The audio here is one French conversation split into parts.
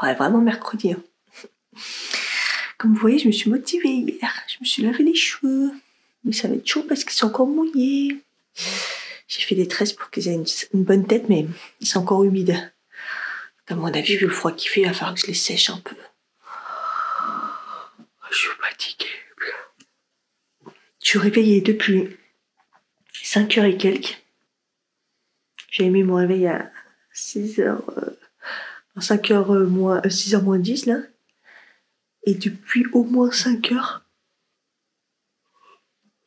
Ouais, vraiment mercredi. Hein. Comme vous voyez, je me suis motivée hier. Je me suis lavé les cheveux. Mais ça va être chaud parce qu'ils sont encore mouillés. J'ai fait des tresses pour qu'ils aient une bonne tête, mais ils sont encore humides. Comme on a vu le froid qu'il fait, il va falloir que je les sèche un peu. Je suis fatiguée. Je suis réveillée depuis 5h et quelques. J'ai mis mon réveil à 6h, 5h moins, 6h moins 10 là. Et depuis au moins 5h,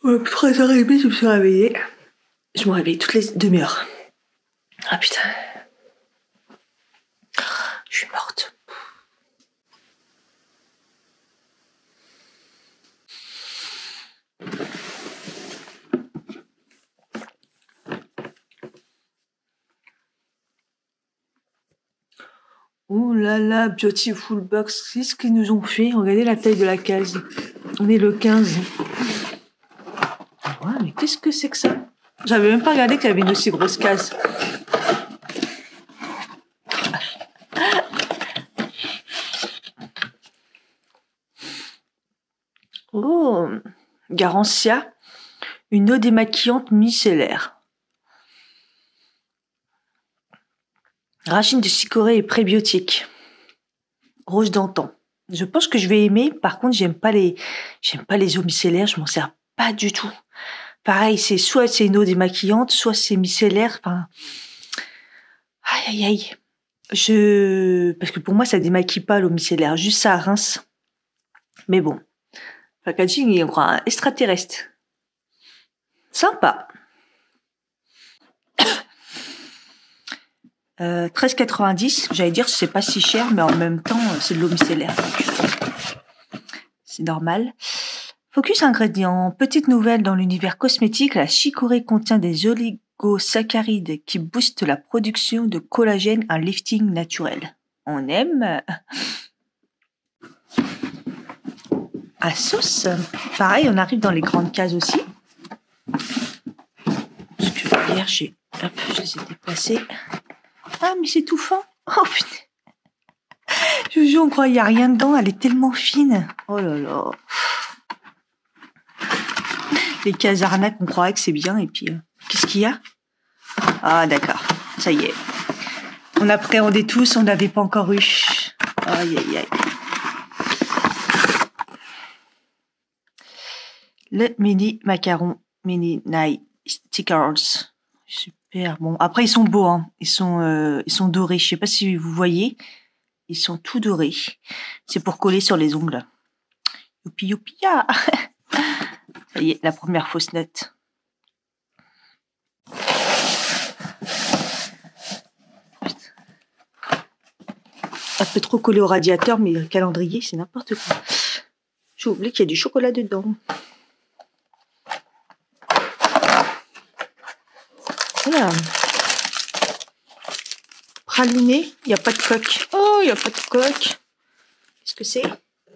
3h30, je me suis réveillée. Je me réveille toutes les demi-heures. Ah putain. Je suis morte. Oh là là, Beautiful Box, qu'est-ce qu'ils nous ont fait? Regardez la taille de la case. On est le 15. Ouais, mais qu'est-ce que c'est que ça? J'avais même pas regardé qu'il y avait une aussi grosse case. Oh, Garancia, une eau démaquillante micellaire. Racine de chicorée et prébiotique. Rose d'antan. Je pense que je vais aimer. Par contre, j'aime pas les eaux micellaires. Je m'en sers pas du tout. Pareil, c'est soit c'est une eau démaquillante, soit c'est micellaire. Enfin, aïe aïe aïe. Parce que pour moi, ça démaquille pas l'eau micellaire. Juste ça rince. Mais bon. Packaging, il est encore extraterrestre. Sympa. 13,90. J'allais dire c'est pas si cher, mais en même temps c'est de l'eau micellaire. C'est normal. Focus ingrédients. Petite nouvelle dans l'univers cosmétique, la chicorée contient des oligosaccharides qui boostent la production de collagène, un lifting naturel. On aime. À sauce. Pareil, on arrive dans les grandes cases aussi. Parce que hier je les ai déplacés. Ah, mais c'est tout fin. Oh putain. Je vous jure, on croit qu'il n'y a rien dedans. Elle est tellement fine. Oh là là. Les cases arnaques, on croirait que c'est bien. Et puis, qu'est-ce qu'il y a? Ah, d'accord. Ça y est. On appréhendait tous, on n'avait pas encore eu. Aïe, aïe, aïe. Le mini macaron, mini night stickers. Super bon. Après, ils sont beaux, hein. Ils sont dorés. Je sais pas si vous voyez. Ils sont tout dorés. C'est pour coller sur les ongles. Youpi youpi ya. Ça y est, la première fausse note. Un peu trop collé au radiateur, mais le calendrier, c'est n'importe quoi. J'ai oublié qu'il y a du chocolat dedans. Voilà. Praliné, il n'y a pas de coque. Oh, il n'y a pas de coque. Qu'est-ce que c'est?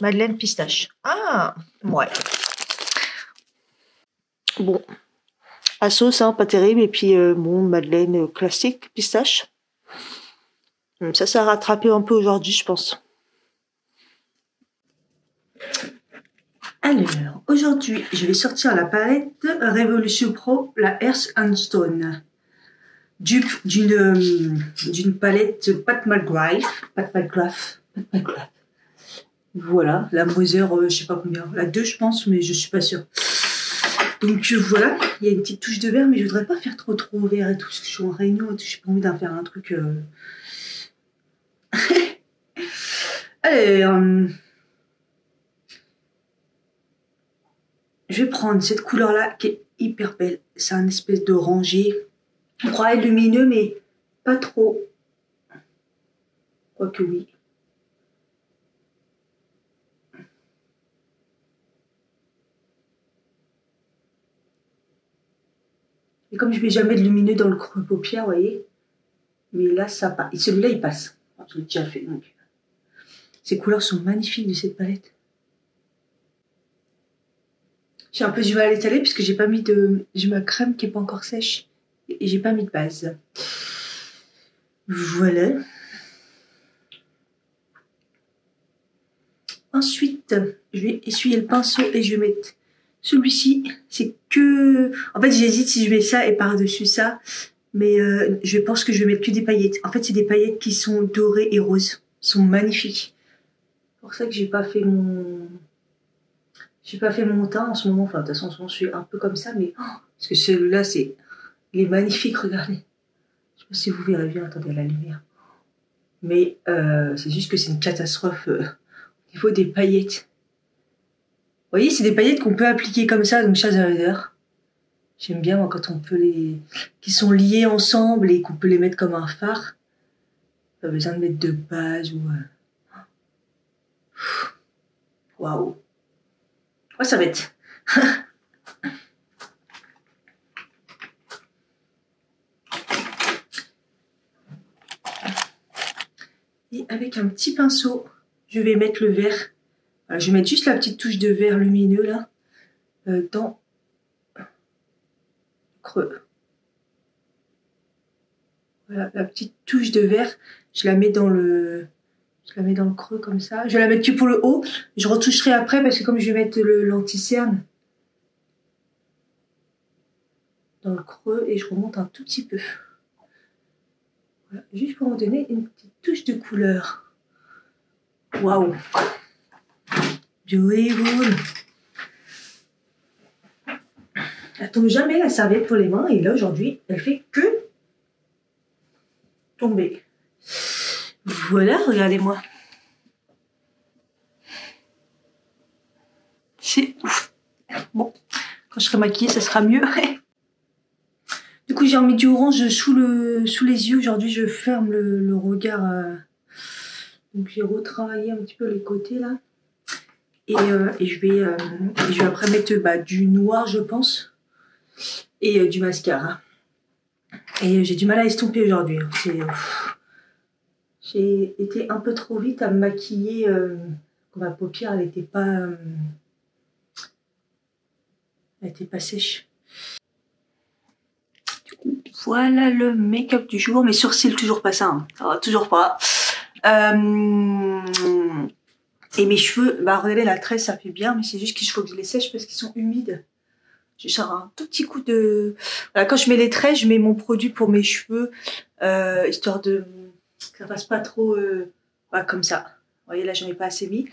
Madeleine pistache. Ah, ouais. Bon. À sauce, hein, pas terrible. Et puis, bon, madeleine classique, pistache. Ça a rattrapé un peu aujourd'hui, je pense. Alors, aujourd'hui, je vais sortir la palette Revolution Pro, la Earth and Stone. D'une palette Pat McGrath. Voilà, la Moser, je sais pas combien, la 2 je pense, mais je suis pas sûre. Donc voilà, il y a une petite touche de vert, mais je voudrais pas faire trop vert et tout, parce que je suis en réunion et tout, j'ai pas envie d'en faire un truc... Allez, je vais prendre cette couleur-là qui est hyper belle. C'est un espèce d'orangé. On croirait lumineux, mais pas trop. Quoique oui. Et comme je mets jamais de lumineux dans le creux paupière, vous voyez. Mais là, ça passe. Et celui-là, il passe. Je l'ai déjà fait, donc. Ces couleurs sont magnifiques de cette palette. J'ai un peu du mal à l'étaler puisque j'ai pas mis de... J'ai ma crème qui est pas encore sèche. Et j'ai pas mis de base. Voilà. Ensuite, je vais essuyer le pinceau et je vais mettre celui-ci. C'est que... En fait, j'hésite si je mets ça et par-dessus ça. Mais je pense que je vais mettre que des paillettes. En fait, c'est des paillettes qui sont dorées et roses. Ils sont magnifiques. C'est pour ça que j'ai pas fait mon teint en ce moment. Enfin, de toute façon, en ce moment, je suis un peu comme ça. Mais parce que celui-là, il est magnifique, regardez. Je sais pas si vous verrez bien, attendez, la lumière. Mais c'est juste que c'est une catastrophe au niveau des paillettes. Vous voyez, c'est des paillettes qu'on peut appliquer comme ça, donc chasse odeur. J'aime bien, moi, quand on peut qui sont liés ensemble et qu'on peut les mettre comme un fard. Pas besoin de mettre de base ou... Waouh. Oh, ça va être... Et avec un petit pinceau, je vais mettre le vert. Voilà, je vais mettre juste la petite touche de vert lumineux, là, dans le creux. Voilà, la petite touche de vert, je la mets dans le creux comme ça. Je vais la mettre que pour le haut. Je retoucherai après parce que comme je vais mettre l'anti-cerne dans le creux et je remonte un tout petit peu. Voilà, juste pour me donner une petite touche de couleur. Waouh! Beautiful! Elle tombe jamais la serviette pour les mains et là aujourd'hui elle fait que tomber. Voilà, regardez-moi. C'est ouf. Bon, quand je serai maquillée, ça sera mieux. Du coup, j'ai remis du orange sous les yeux. Aujourd'hui, je ferme le regard. Donc, j'ai retravaillé un petit peu les côtés là. Et je vais après mettre du noir, je pense. Et du mascara. Et j'ai du mal à estomper aujourd'hui. J'ai été un peu trop vite à me maquiller. Ma paupière, elle était pas sèche. Du coup, voilà le make-up du jour. Mes sourcils, toujours pas ça. Hein. Alors, toujours pas. Et mes cheveux, regardez la tresse, ça fait bien, mais c'est juste qu'il faut que je les sèche parce qu'ils sont humides. Je sors un tout petit coup de... Voilà, quand je mets les tresses, je mets mon produit pour mes cheveux, histoire de... que ça passe pas trop comme ça. Vous voyez, là, j'en ai pas assez mis.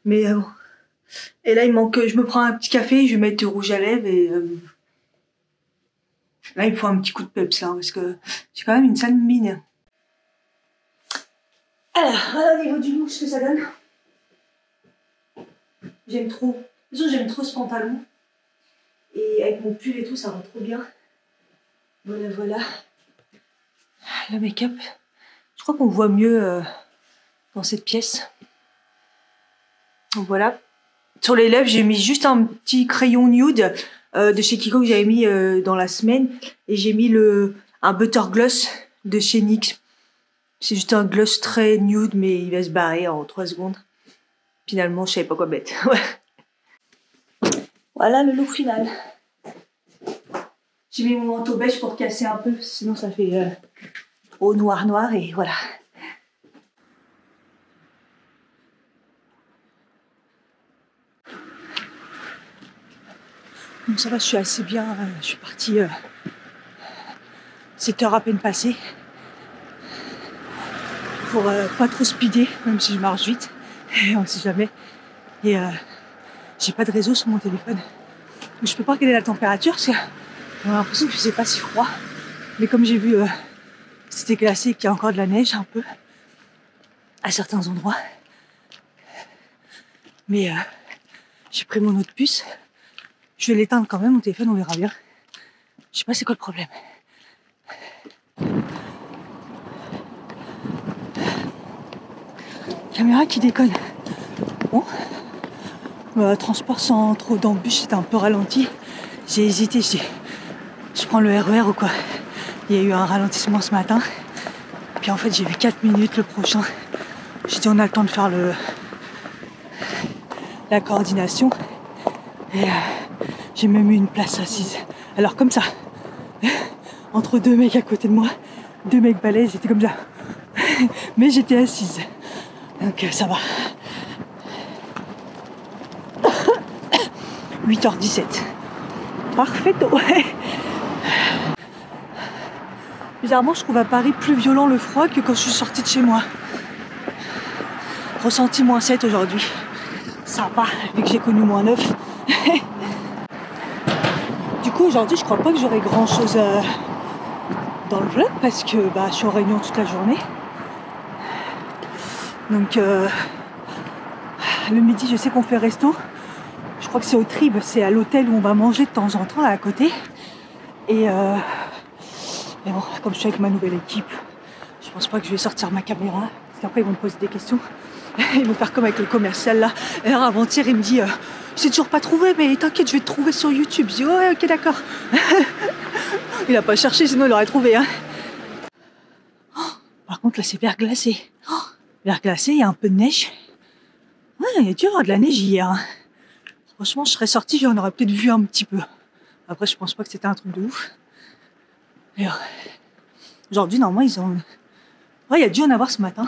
Mais bon. Et là, il manque... Je me prends un petit café, je vais mettre du rouge à lèvres et... Là, il me faut un petit coup de peps, là, parce que j'ai quand même une sale mine. Alors, voilà au niveau du look, ce que ça donne. J'aime trop. De toute façon, j'aime trop ce pantalon. Et avec mon pull et tout, ça va trop bien. Voilà, voilà. Le make-up. Je crois qu'on voit mieux dans cette pièce. Donc voilà. Sur les lèvres, j'ai mis juste un petit crayon nude de chez Kiko que j'avais mis dans la semaine. Et j'ai mis un butter gloss de chez NYX. C'est juste un gloss très nude, mais il va se barrer en 3 secondes. Finalement, je savais pas quoi mettre. Voilà le look final. J'ai mis mon manteau beige pour casser un peu, sinon ça fait au noir et voilà. Bon, ça va, je suis assez bien. Je suis partie 7 heures à peine passées. Pour pas trop speeder, même si je marche vite. Et on sait jamais. Et j'ai pas de réseau sur mon téléphone. Donc, je peux pas regarder la température parce que j'ai l'impression que c'est pas si froid. Mais comme j'ai vu que c'était glacé et qu'il y a encore de la neige un peu à certains endroits. Mais j'ai pris mon autre puce. Je vais l'éteindre quand même, mon téléphone, on verra bien. Je sais pas c'est quoi le problème. Caméra qui déconne. Bon. Transport sans trop d'embûches, c'était un peu ralenti. J'ai hésité, je prends le RER ou quoi. Il y a eu un ralentissement ce matin. Puis en fait, j'ai vu 4 minutes le prochain. J'ai dit on a le temps de faire la coordination. Et j'ai même eu une place assise. Alors comme ça, entre 2 mecs à côté de moi, 2 mecs balèzes, j'étais comme ça. Mais j'étais assise. Donc ça va. 8h17. Parfait. Bizarrement, je trouve à Paris plus violent le froid que quand je suis sortie de chez moi. Ressenti -7 aujourd'hui. Ça va, vu que j'ai connu -9. Du coup, aujourd'hui, je crois pas que j'aurai grand chose dans le vlog parce que je suis en réunion toute la journée. Donc, le midi, je sais qu'on fait resto. Je crois que c'est au Trib, c'est à l'hôtel où on va manger de temps en temps, là à côté. Et mais bon, comme je suis avec ma nouvelle équipe, je pense pas que je vais sortir ma caméra. Parce qu'après, ils vont me poser des questions. Ils vont faire comme avec le commercial là. Et alors avant-hier, il me dit j'ai toujours pas trouvé, mais t'inquiète, je vais te trouver sur YouTube. Je dis ouais, ok, d'accord. Il a pas cherché, sinon il aurait trouvé. Hein. Oh, par contre, là, c'est verglacé. Oh, verglacé, il y a un peu de neige. Ouais, il y a dû y avoir de la neige hier. Hein. Franchement, je serais sortie, j'en aurais peut-être vu un petit peu. Après, je pense pas que c'était un truc de ouf. Et aujourd'hui, normalement, ils ont... Ouais, il y a dû en avoir ce matin.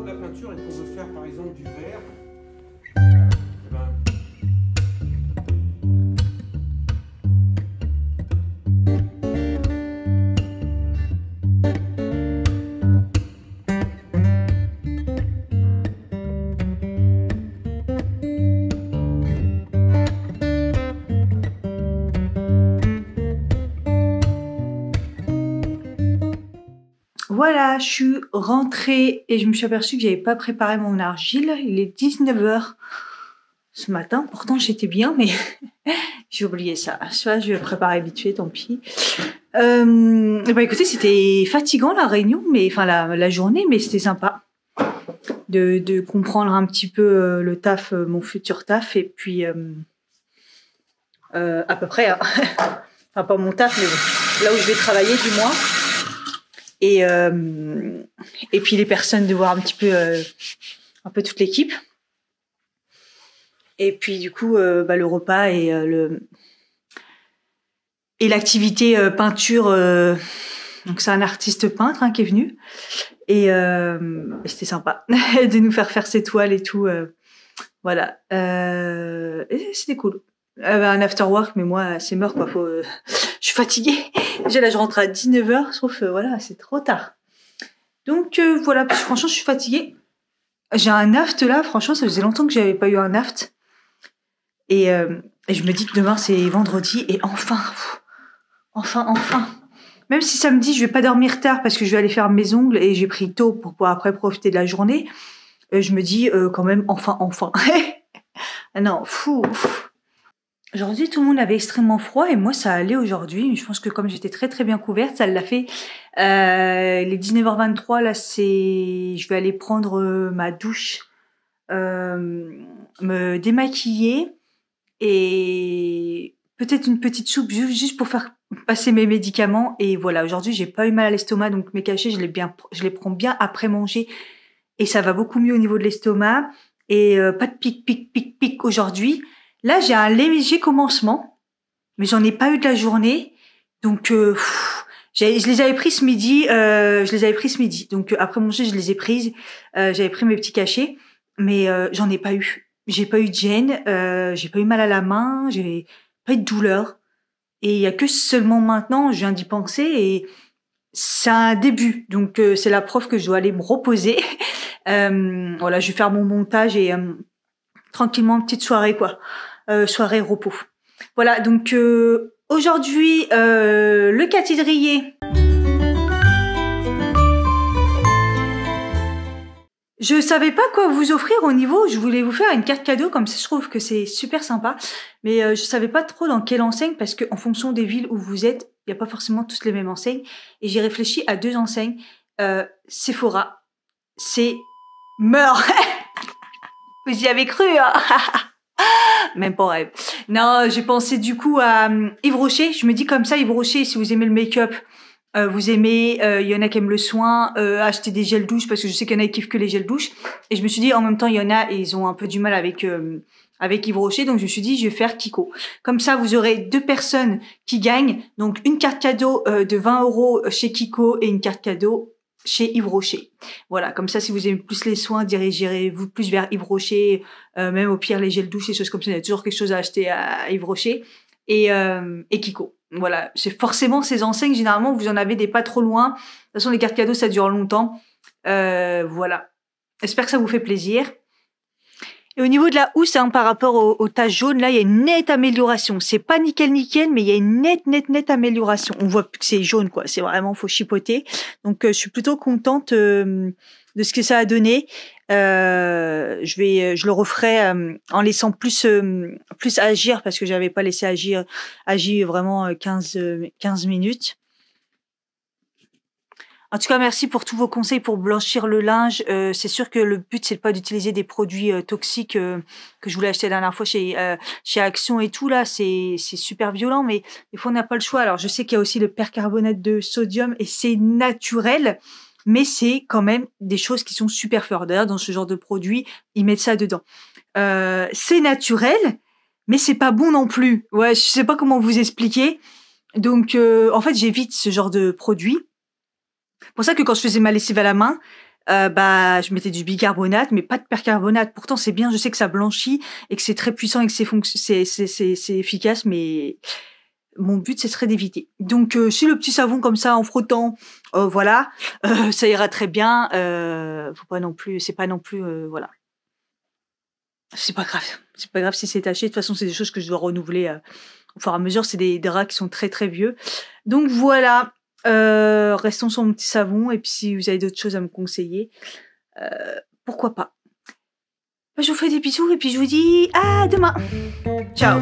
De la peinture et qu'on veut faire par exemple du verre, Voilà, je suis rentrée et je me suis aperçue que j'avais pas préparé mon argile. Il est 19h ce matin. Pourtant, j'étais bien, mais j'ai oublié ça. Soit je vais préparer vite fait, tant pis. Écoutez, c'était fatigant la réunion, mais enfin la journée, mais c'était sympa de comprendre un petit peu le taf, mon futur taf, et puis à peu près, hein. Enfin pas mon taf, mais bon, là où je vais travailler du moins. Et puis les personnes, de voir un petit peu toute l'équipe. Et puis du coup le repas et l'activité peinture. Donc c'est un artiste peintre qui est venu et c'était sympa de nous faire ces toiles et tout. Voilà, et c'était cool. Un after work, mais moi c'est mort quoi. Je suis fatiguée. Déjà là je rentre à 19h, sauf voilà, c'est trop tard. Donc voilà, franchement je suis fatiguée. J'ai un aft là, franchement ça faisait longtemps que j'avais pas eu un aft. Et je me dis que demain c'est vendredi et enfin. Même si samedi je vais pas dormir tard parce que je vais aller faire mes ongles et j'ai pris tôt pour pouvoir après profiter de la journée, je me dis quand même enfin. Ah non, fou. Aujourd'hui, tout le monde avait extrêmement froid et moi, ça allait aujourd'hui. Je pense que comme j'étais très très bien couverte, ça l'a fait. Les 19h23, là, je vais aller prendre ma douche, me démaquiller et peut-être une petite soupe juste pour faire passer mes médicaments. Et voilà, aujourd'hui, j'ai pas eu mal à l'estomac, donc mes cachets, je les prends bien après manger et ça va beaucoup mieux au niveau de l'estomac. Et pas de pic aujourd'hui. Là, j'ai un léger commencement, mais j'en ai pas eu de la journée. Donc, je les avais pris ce midi. Donc, après manger, je les ai prises. J'avais pris mes petits cachets, mais j'en ai pas eu. J'ai pas eu de gêne, j'ai pas eu mal à la main, j'ai pas eu de douleur. Et il y a que seulement maintenant, je viens d'y penser et c'est un début. Donc, c'est la preuve que je dois aller me reposer. Voilà, je vais faire mon montage et tranquillement, petite soirée quoi. Soirée repos. Voilà, donc aujourd'hui, le cathédrier. Je savais pas quoi vous offrir au niveau, je voulais vous faire une carte cadeau, comme ça je trouve que c'est super sympa, mais je savais pas trop dans quelle enseigne, parce que en fonction des villes où vous êtes, il n'y a pas forcément tous les mêmes enseignes, et j'ai réfléchi à 2 enseignes, Sephora, c'est mort. Vous y avez cru, hein. Même pas rêve. Non, j'ai pensé du coup à Yves Rocher. Je me dis comme ça, Yves Rocher, si vous aimez le make-up, vous aimez, il y en a qui aiment le soin, acheter des gels douche parce que je sais qu'il y en a qui kiffent que les gels douche. Et je me suis dit en même temps, il y en a et ils ont un peu du mal avec avec Yves Rocher. Donc je me suis dit, je vais faire Kiko. Comme ça, vous aurez 2 personnes qui gagnent. Donc une carte cadeau de 20 € chez Kiko et une carte cadeau chez Yves Rocher. Voilà, comme ça, si vous aimez plus les soins, dirigez-vous plus vers Yves Rocher, même au pire les gels douches, les choses comme ça, il y a toujours quelque chose à acheter à Yves Rocher et Kiko. Voilà, c'est forcément ces enseignes, généralement, vous en avez des pas trop loin. De toute façon, les cartes cadeaux, ça dure longtemps. Voilà. J'espère que ça vous fait plaisir. Et au niveau de la housse, hein, par rapport aux taches jaunes, là, il y a une nette amélioration. C'est pas nickel, mais il y a une nette amélioration. On voit plus que c'est jaune, quoi. C'est vraiment, faut chipoter. Donc, je suis plutôt contente de ce que ça a donné. Je le referai en laissant plus agir parce que j'avais pas laissé agir vraiment 15 minutes. En tout cas, merci pour tous vos conseils pour blanchir le linge. C'est sûr que le but, c'est pas d'utiliser des produits toxiques que je voulais acheter la dernière fois chez Action et tout. Là, c'est super violent, mais des fois, on n'a pas le choix. Alors, je sais qu'il y a aussi le percarbonate de sodium et c'est naturel, mais c'est quand même des choses qui sont super fortes. D'ailleurs, dans ce genre de produit, ils mettent ça dedans. C'est naturel, mais c'est pas bon non plus. Ouais, je sais pas comment vous expliquer. Donc, en fait, j'évite ce genre de produit. C'est pour ça que quand je faisais ma lessive à la main, je mettais du bicarbonate, mais pas de percarbonate. Pourtant, c'est bien, je sais que ça blanchit et que c'est très puissant et que c'est efficace, mais mon but, ce serait d'éviter. Donc, si le petit savon comme ça, en frottant, voilà, ça ira très bien. Faut pas non plus, c'est pas non plus, voilà. C'est pas grave. C'est pas grave si c'est taché. De toute façon, c'est des choses que je dois renouveler au fur et à mesure. C'est des draps qui sont très, très vieux. Donc, voilà. Restons sur mon petit savon et puis si vous avez d'autres choses à me conseiller, pourquoi pas. Je vous fais des bisous et puis je vous dis à demain. Ciao.